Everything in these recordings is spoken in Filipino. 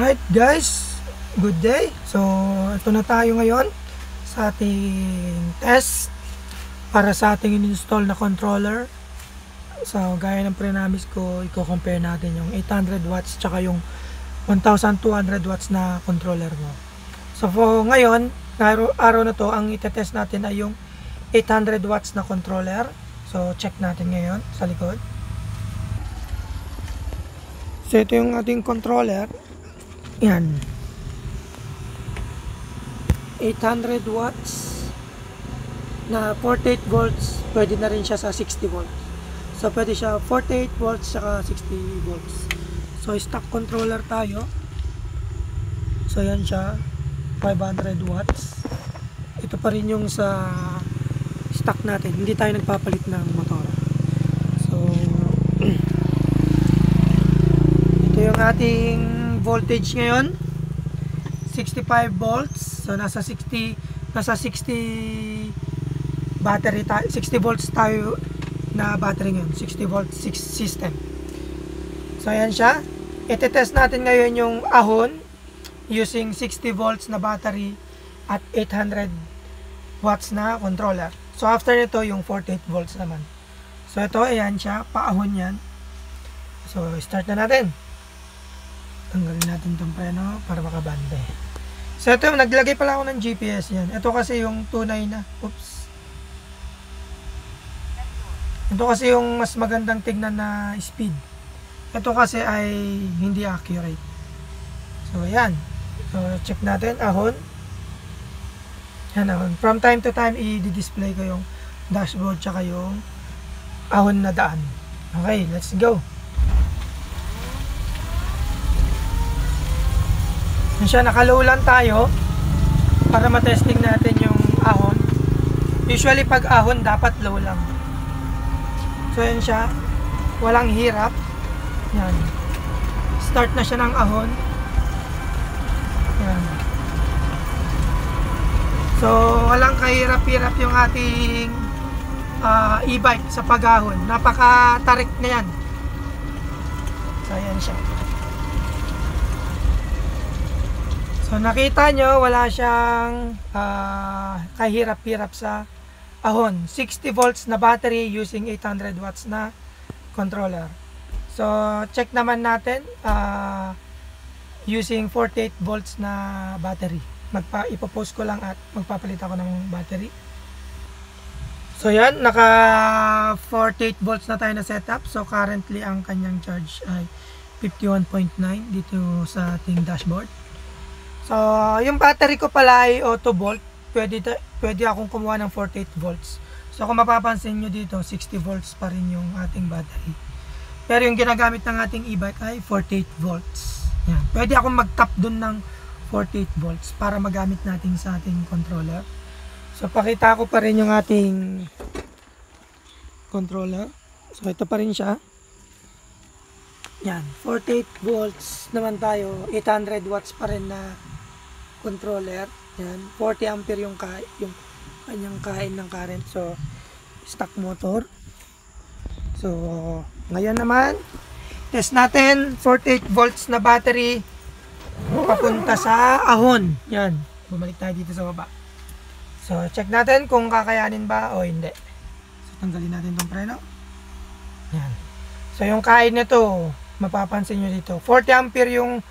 Alright guys, good day. So ito na tayo ngayon sa ating test para sa ating in-install na controller. So gaya ng pre-namis ko, i-compare natin yung 800 watts tsaka yung 1200 watts na controller mo. So for ngayon, araw na to, ang itetest natin ay yung 800 watts na controller. So check natin ngayon sa likod. So ito yung ating controller. Yan, 800 watts na 48 volts. Pwede na rin siya sa 60 volts. So pwede siya 48 volts saka 60 volts. So stock controller tayo. So yan siya, 500 watts. Ito pa rin yung sa stock natin, hindi tayo nagpapalit ng motor. So ito yung ating voltage ngayon, 65 volts. So nasa 60 battery tayo, 60 volts tayo na battery ngayon, 60 volts system. So ayan siya. Ite-test natin ngayon yung ahon using 60 volts na battery at 800 watts na controller. So after nito yung 48 volts naman. So ito, ayan siya, paahon yan. So start na natin. Tanggalin natin itong preno para makabande. So ito, naglagay pala ako ng GPS yan. Ito kasi yung tunay na, oops. Ito kasi yung mas magandang tignan na speed. Ito kasi ay hindi accurate. So ayan. So check natin, ahon. Yan, ahon. From time to time, i-display ko yung dashboard tsaka yung ahon na daan. Okay, let's go. Siya, naka-low lang tayo para matesting natin yung ahon. Usually pag ahon dapat low lang. So yan siya, walang hirap. Yan, start na siya ng ahon. Yan. So walang kahirap-hirap yung ating e-bike sa pag-ahon. Napaka-tarik na yan. So yan siya. So nakita nyo, wala siyang kahirap-hirap sa ahon. 60 volts na battery using 800 watts na controller. So check naman natin using 48 volts na battery. Ipopost ko lang at magpapalit ako ng battery. So yan, naka 48 volts na tayo na setup. So currently ang kanyang charge ay 51.9 dito sa ating dashboard. So, yung battery ko pala ay auto volt. Pwede akong kumuha ng 48 volts. So, kung mapapansin nyo dito, 60 volts pa rin yung ating battery. Pero yung ginagamit ng ating e-bike ay 48 volts. Yan. Pwede akong mag-top dun ng 48 volts para magamit natin sa ating controller. So, pakita ko pa rin yung ating controller. So, ito pa rin siya. Yan, 48 volts naman tayo. 800 watts pa rin na controller. Yan, 40 ampere yung kanyang kain ng current. So stock motor. So ngayon naman test natin 48 volts na battery papunta sa ahon. Yan, bumalik tayo dito sa baba. So check natin kung kakayanin ba o hindi. So tanggalin natin tong preno. Yan. So yung kain nito, mapapansin nyo dito, 40 ampere yung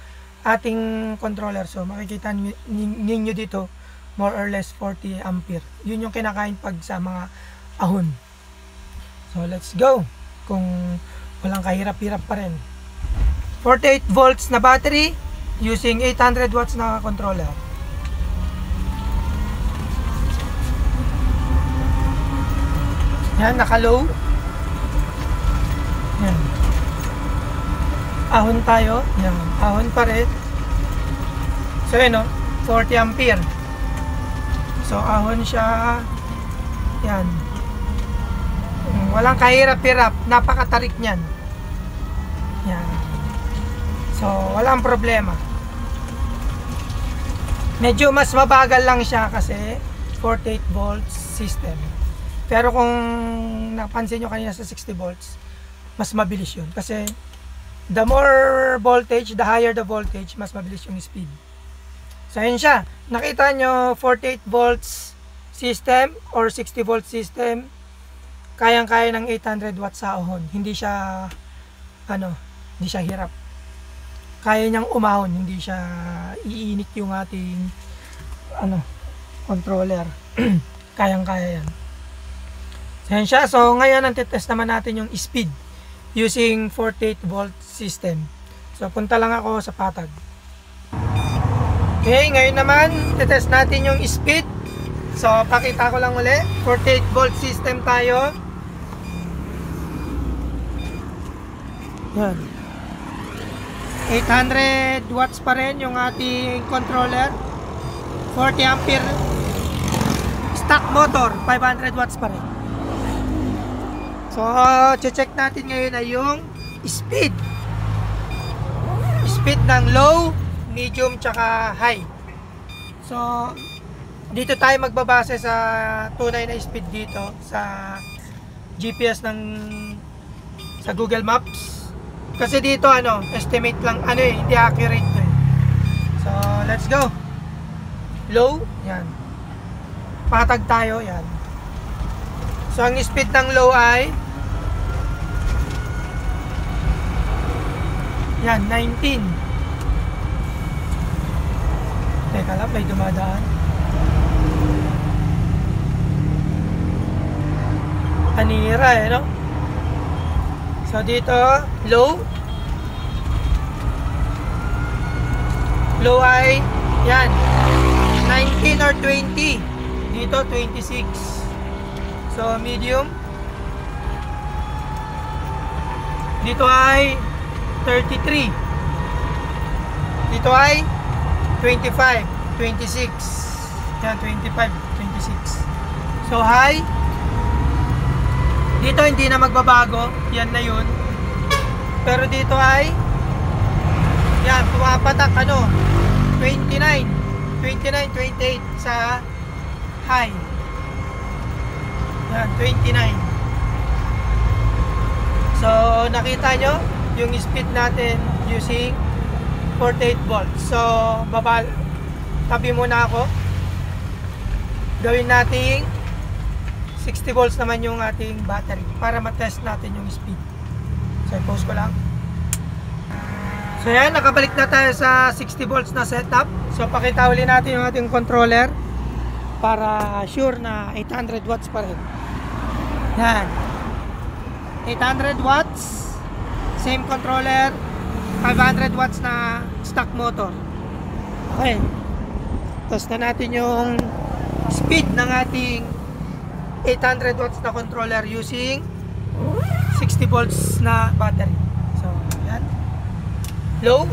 ating controller. So makikita ninyo dito, more or less 40 ampere. Yun yung kinakain pag sa mga ahon. So let's go. Kung walang kahirap-hirap pa rin. 48 volts na battery using 800 watts na controller. Yan, naka-low. Yan. Ahon tayo. Yan. Ahon pa rin. So yun o, 40 ampere. So ahon siya. Yan. Walang kahirap-hirap. Napakatarik niyan. Yan. So walang problema. Medyo mas mabagal lang siya kasi 48 volts system. Pero kung napansin nyo kanina sa 60 volts, mas mabilis yun. Kasi The more voltage, the higher the voltage, mas mabilis yung speed. So yun siya. Nakita nyo, 48 volts system or 60 volt system, kayang-kaya ng 800 watts sa ahon. Hindi siya hindi siya hirap. Kaya niyang umahon, hindi siya iinit yung ating controller. Kayang-kaya yan. So yan siya. So ngayon ang titest naman natin yung speed using 48 volt system. So punta lang ako sa patag. Okay, ngayon naman titest natin yung speed. So pakita ko lang uli, 48 volt system tayo. Yan, 800 watts pa rin yung ating controller. 40 ampere stock motor, 500 watts pa rin. So check natin ngayon ay yung speed ng low, medium, tsaka high. So dito tayo magbabase sa tunay na speed dito sa GPS sa Google Maps. Kasi dito estimate lang hindi accurate eh. So let's go. Low, yan. Patag tayo, yan. So ang speed ng low ay yan, 19. Teka lang, may dumadaan. Anira no? So dito, low ay yan, 19 or 20. Dito 26. So medium dito ay 33. Dito ay 25, 26. Yan, 25, 26. So high dito hindi na magbabago, yan na yun. Pero dito ay yan, pumapatak 29, 28 sa high. Yan, 29. So nakita nyo yung speed natin using 48 volts. So tabi muna ako. Gawin nating 60 volts naman yung ating battery para matest natin yung speed. So i-pause ko lang. So yan, nakabalik na tayo sa 60 volts na setup. So pakita uli natin yung ating controller para sure na 800 watts pa rin. Yan, 800 watts, same controller, 500 watts na stock motor. Okay, test na natin yung speed ng ating 800 watts na controller using 60 volts na battery. So yan, low,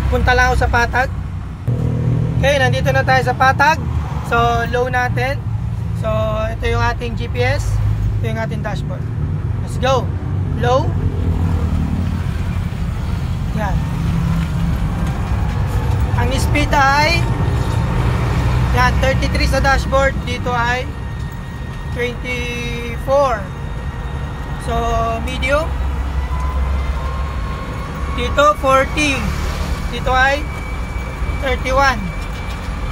punta lang ako sa patag. Okay, nandito na tayo sa patag. So low natin. So ito yung ating GPS, ito yung ating dashboard. Let's go. Low. Yan. Ang speed ay yan, 33 sa dashboard. Dito ay 24. So medium. Dito 40. Dito ay 31.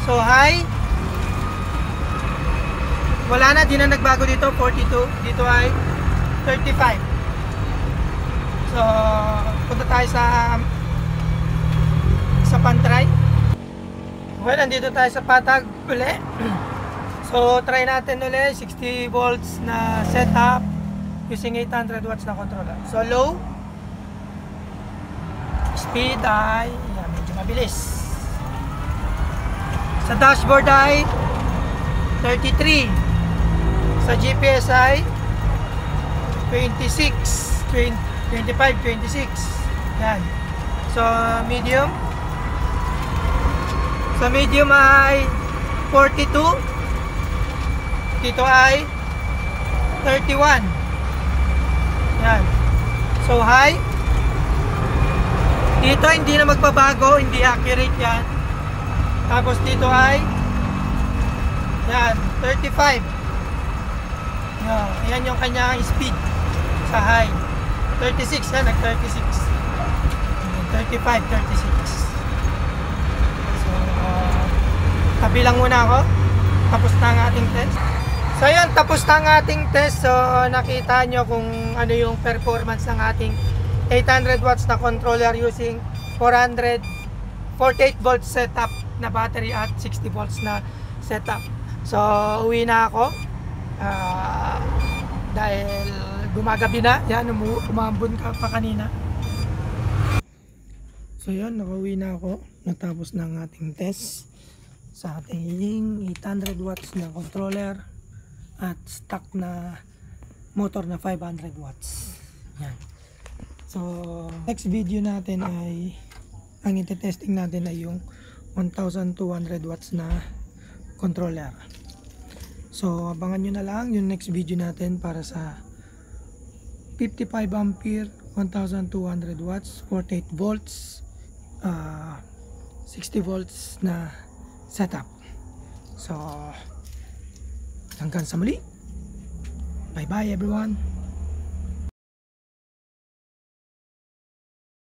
So high, wala na, di na nagbago dito, 42. Dito ay 35. So punta tayo sa pantry. Well, nandito tayo sa patag uli. So try natin uli 60 volts na setup using 800 watts na controller. So low, speed ay yan, medyo mabilis. Sa dashboard ay 33. Sa GPS ay 26, 25, 26. Yan. So medium. Sa medium ay 42. Dito ay 31. Yan. So high. Dito hindi na magbabago, hindi accurate yan. Tapos dito ay yan, 35. Yan yung kanyang speed sa high. 36 ha, nag-36. 35, 36. So, tabi lang muna ako. Tapos na ang ating test. So yun, tapos na ang ating test. So nakita nyo kung ano yung performance ng ating 800 watts na controller using 48 volts setup na battery at 60 volts na setup. So uwi na ako dahil gumagabi na. Yan, umambon ka pa kanina. So yun, nakauwi na ako. Natapos na ang ating test sa ating 800 watts na controller at stock na motor na 500 watts. Yan. So next video natin ay ang ite-testing natin ay yung 1200 watts na controller. So abangan nyo na lang yung next video natin para sa 55 ampere 1200 watts 48 volts 60 volts na setup. So hanggang sa muli, bye bye everyone.